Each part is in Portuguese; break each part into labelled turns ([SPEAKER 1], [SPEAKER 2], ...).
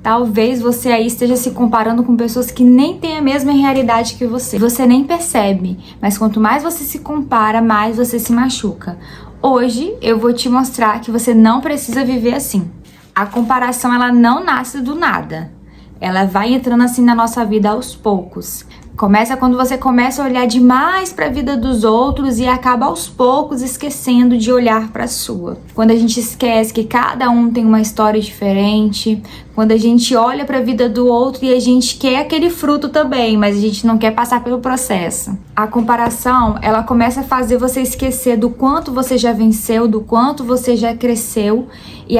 [SPEAKER 1] Talvez você aí esteja se comparando com pessoas que nem têm a mesma realidade que você. Você nem percebe, mas quanto mais você se compara, mais você se machuca. Hoje eu vou te mostrar que você não precisa viver assim. A comparação, ela não nasce do nada. Ela vai entrando assim na nossa vida aos poucos. Começa quando você começa a olhar demais para a vida dos outros e acaba aos poucos esquecendo de olhar para a sua. Quando a gente esquece que cada um tem uma história diferente, quando a gente olha para a vida do outro e a gente quer aquele fruto também, mas a gente não quer passar pelo processo. A comparação, ela começa a fazer você esquecer do quanto você já venceu, do quanto você já cresceu e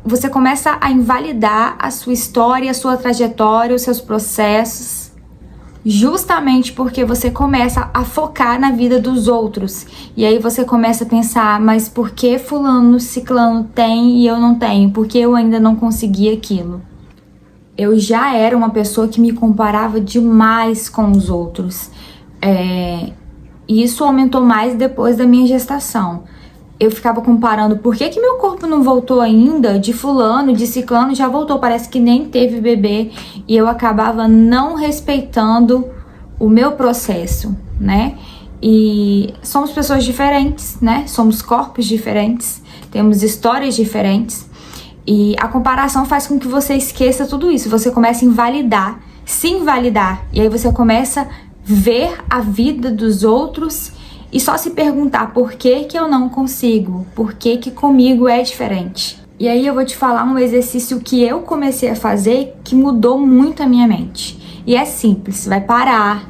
[SPEAKER 1] você começa a invalidar a sua história, a sua trajetória, os seus processos. Justamente porque você começa a focar na vida dos outros. E aí você começa a pensar, mas por que fulano, ciclano tem e eu não tenho? Por que eu ainda não consegui aquilo? Eu já era uma pessoa que me comparava demais com os outros. E isso aumentou mais depois da minha gestação. Eu ficava comparando, por que meu corpo não voltou ainda? De fulano, de ciclano já voltou, parece que nem teve bebê. E eu acabava não respeitando o meu processo, né? E somos pessoas diferentes, né? Somos corpos diferentes, temos histórias diferentes. E a comparação faz com que você esqueça tudo isso. Você começa a invalidar, se invalidar. E aí você começa a ver a vida dos outros e só se perguntar por que eu não consigo, por que comigo é diferente. E aí eu vou te falar um exercício que eu comecei a fazer que mudou muito a minha mente. E é simples, você vai parar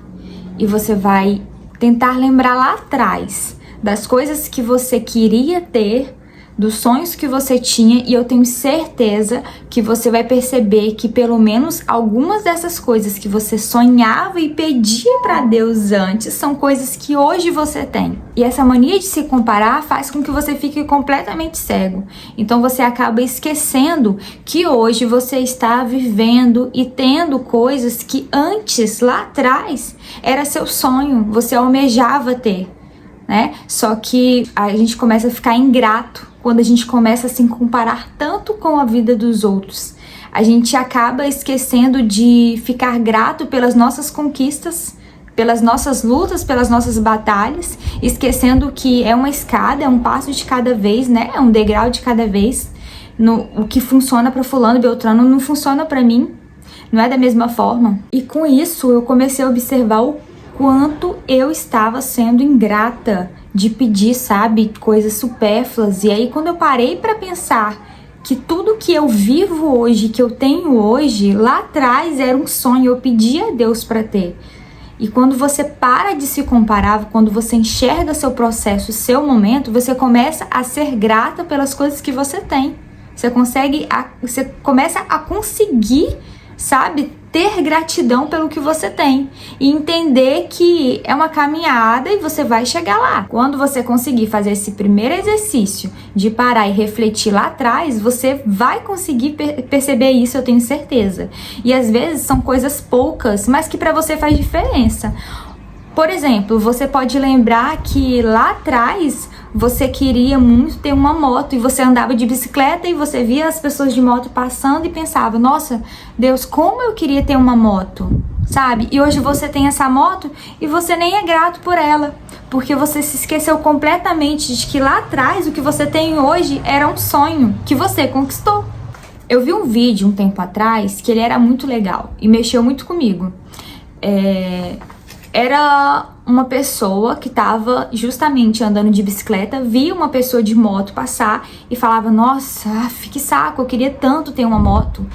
[SPEAKER 1] e você vai tentar lembrar lá atrás das coisas que você queria ter, dos sonhos que você tinha, e eu tenho certeza que você vai perceber que pelo menos algumas dessas coisas que você sonhava e pedia para Deus antes são coisas que hoje você tem. E essa mania de se comparar faz com que você fique completamente cego. Então você acaba esquecendo que hoje você está vivendo e tendo coisas que antes, lá atrás, era seu sonho, você almejava ter, né? Só que a gente começa a ficar ingrato quando a gente começa a se comparar tanto com a vida dos outros. A gente acaba esquecendo de ficar grato pelas nossas conquistas, pelas nossas lutas, pelas nossas batalhas, esquecendo que é uma escada, é um passo de cada vez, né? É um degrau de cada vez. O que funciona para fulano, beltrano, não funciona para mim, não é da mesma forma. E com isso eu comecei a observar o quanto eu estava sendo ingrata de pedir, sabe, coisas supérfluas. E aí quando eu parei para pensar que tudo que eu vivo hoje, que eu tenho hoje, lá atrás era um sonho, eu pedi a Deus para ter. E quando você para de se comparar, quando você enxerga seu processo, seu momento, você começa a ser grata pelas coisas que você tem. Você começa a conseguir, sabe, ter gratidão pelo que você tem e entender que é uma caminhada e você vai chegar lá. Quando você conseguir fazer esse primeiro exercício de parar e refletir lá atrás, você vai conseguir perceber isso, eu tenho certeza. E às vezes são coisas poucas, mas que para você faz diferença. Por exemplo, você pode lembrar que lá atrás você queria muito ter uma moto e você andava de bicicleta e você via as pessoas de moto passando e pensava, nossa, Deus, como eu queria ter uma moto, sabe? E hoje você tem essa moto e você nem é grato por ela, porque você se esqueceu completamente de que lá atrás o que você tem hoje era um sonho que você conquistou. Eu vi um vídeo um tempo atrás que ele era muito legal e mexeu muito comigo. Era uma pessoa que estava justamente andando de bicicleta, via uma pessoa de moto passar e falava, nossa, que saco, eu queria tanto ter uma moto.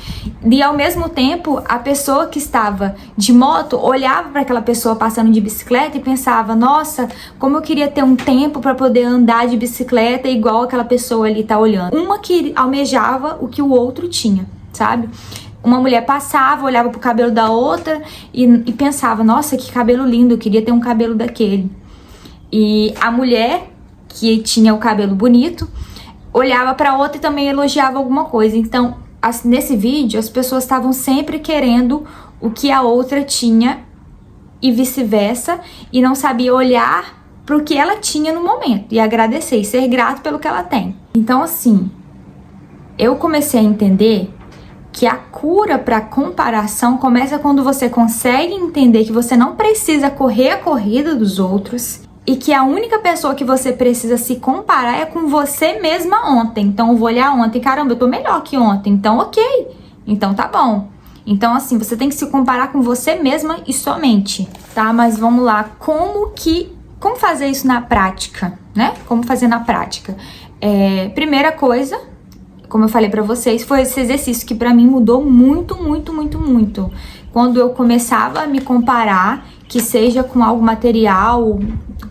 [SPEAKER 1] E ao mesmo tempo, a pessoa que estava de moto olhava para aquela pessoa passando de bicicleta e pensava, nossa, como eu queria ter um tempo para poder andar de bicicleta igual aquela pessoa ali tá olhando. Uma que almejava o que o outro tinha, sabe? Uma mulher passava, olhava pro cabelo da outra e pensava, nossa, que cabelo lindo, eu queria ter um cabelo daquele. E a mulher, que tinha o cabelo bonito, olhava pra outra e também elogiava alguma coisa. Então, nesse vídeo, as pessoas estavam sempre querendo o que a outra tinha e vice-versa, e não sabia olhar pro que ela tinha no momento e agradecer e ser grato pelo que ela tem. Então, assim, eu comecei a entender que a cura para comparação começa quando você consegue entender que você não precisa correr a corrida dos outros e que a única pessoa que você precisa se comparar é com você mesma ontem. Então eu vou olhar ontem, caramba, eu tô melhor que ontem, então ok, então tá bom. Então assim, você tem que se comparar com você mesma e somente, tá? Mas vamos lá, como fazer isso na prática, né? Como fazer na prática? Primeira coisa, como eu falei pra vocês, foi esse exercício que pra mim mudou muito, muito, muito, muito. Quando eu começava a me comparar, que seja com algo material,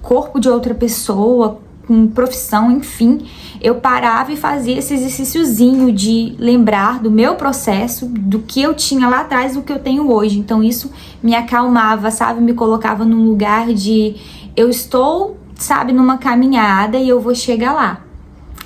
[SPEAKER 1] corpo de outra pessoa, com profissão, enfim, eu parava e fazia esse exercíciozinho de lembrar do meu processo, do que eu tinha lá atrás, do que eu tenho hoje. Então isso me acalmava, sabe? Me colocava num lugar de eu estou, sabe, numa caminhada e eu vou chegar lá.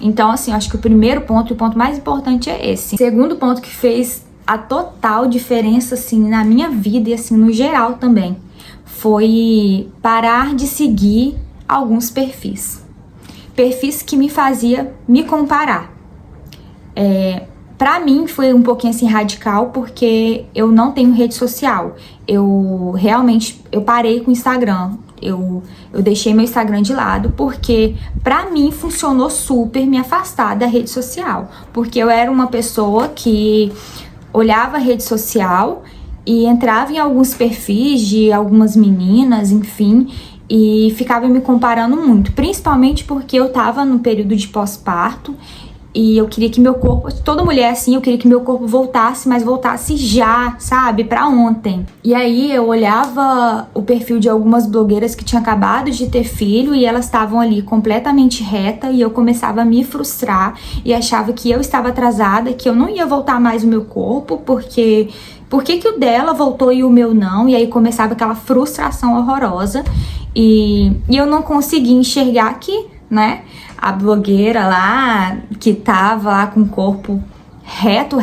[SPEAKER 1] Então, assim, eu acho que o primeiro ponto, e o ponto mais importante é esse. O segundo ponto que fez a total diferença, assim, na minha vida e, assim, no geral também, foi parar de seguir alguns perfis. Perfis que me fazia me comparar. Pra mim foi um pouquinho assim radical, porque eu não tenho rede social. Eu parei com o Instagram. Eu deixei meu Instagram de lado, porque pra mim funcionou super me afastar da rede social. Porque eu era uma pessoa que olhava a rede social e entrava em alguns perfis de algumas meninas, enfim, e ficava me comparando muito. Principalmente porque eu tava no período de pós-parto e eu queria que meu corpo, toda mulher assim, eu queria que meu corpo voltasse, mas voltasse já, sabe, pra ontem. E aí eu olhava o perfil de algumas blogueiras que tinham acabado de ter filho e elas estavam ali completamente reta e eu começava a me frustrar e achava que eu estava atrasada, que eu não ia voltar mais o meu corpo, porque por que o dela voltou e o meu não? E aí começava aquela frustração horrorosa e eu não conseguia enxergar que, né, a blogueira lá, que tava lá com o corpo reto,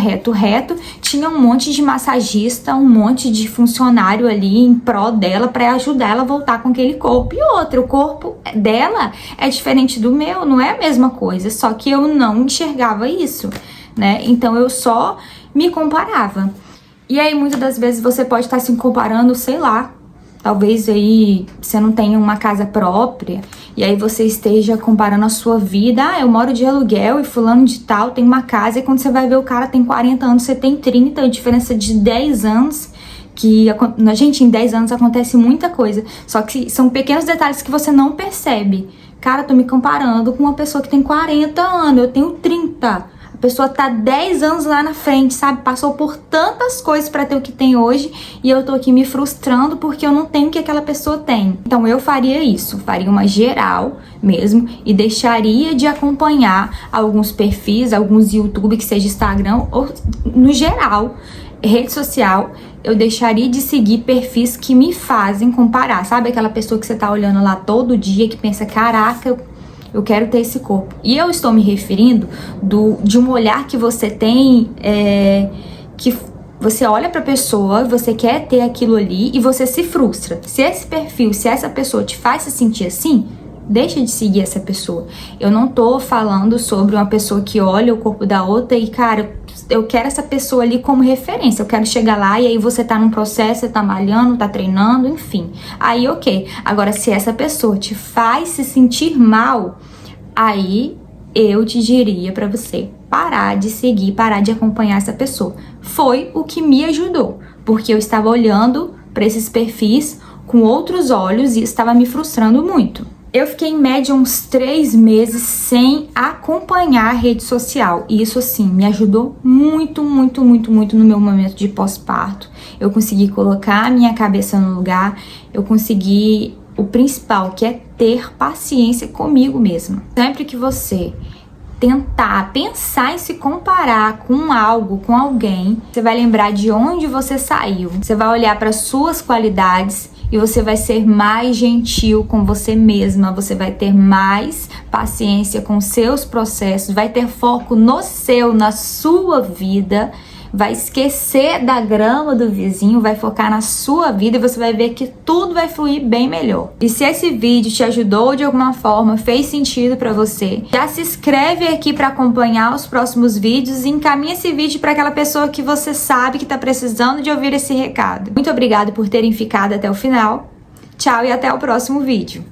[SPEAKER 1] tinha um monte de massagista, um monte de funcionário ali em pró dela pra ajudar ela a voltar com aquele corpo. E outra, o corpo dela é diferente do meu, não é a mesma coisa, só que eu não enxergava isso, né? Então eu só me comparava. E aí muitas das vezes você pode estar se comparando, sei lá, talvez aí você não tenha uma casa própria e aí você esteja comparando a sua vida. Ah, eu moro de aluguel e fulano de tal tem uma casa, e quando você vai ver o cara tem 40 anos, você tem 30, a diferença de 10 anos, que, gente, em 10 anos acontece muita coisa, só que são pequenos detalhes que você não percebe. Cara, tô me comparando com uma pessoa que tem 40 anos, eu tenho 30. A pessoa tá 10 anos lá na frente, sabe? Passou por tantas coisas pra ter o que tem hoje e eu tô aqui me frustrando porque eu não tenho o que aquela pessoa tem. Então eu faria isso, faria uma geral mesmo e deixaria de acompanhar alguns perfis, alguns YouTube, que seja Instagram, ou no geral, rede social, eu deixaria de seguir perfis que me fazem comparar. Sabe aquela pessoa que você tá olhando lá todo dia que pensa, caraca, eu quero ter esse corpo. E eu estou me referindo de um olhar que você tem, que você olha pra pessoa, você quer ter aquilo ali e você se frustra. Se esse perfil, se essa pessoa te faz se sentir assim, deixa de seguir essa pessoa. Eu não tô falando sobre uma pessoa que olha o corpo da outra e, cara, eu quero essa pessoa ali como referência, eu quero chegar lá e aí você tá num processo, você tá malhando, tá treinando, enfim. Aí, ok. Agora, se essa pessoa te faz se sentir mal, aí eu te diria pra você parar de seguir, parar de acompanhar essa pessoa. Foi o que me ajudou, porque eu estava olhando pra esses perfis com outros olhos e estava me frustrando muito. Eu fiquei em média uns 3 meses sem acompanhar a rede social. E isso, assim, me ajudou muito, muito, muito, muito no meu momento de pós-parto. Eu consegui colocar a minha cabeça no lugar, eu consegui o principal, que é ter paciência comigo mesma. Sempre que você tentar pensar em se comparar com algo, com alguém, você vai lembrar de onde você saiu. Você vai olhar para suas qualidades e você vai ser mais gentil com você mesma, você vai ter mais paciência com seus processos, vai ter foco no seu, na sua vida, vai esquecer da grama do vizinho, vai focar na sua vida e você vai ver que tudo vai fluir bem melhor. E se esse vídeo te ajudou de alguma forma, fez sentido pra você, já se inscreve aqui pra acompanhar os próximos vídeos e encaminha esse vídeo pra aquela pessoa que você sabe que tá precisando de ouvir esse recado. Muito obrigada por terem ficado até o final. Tchau e até o próximo vídeo.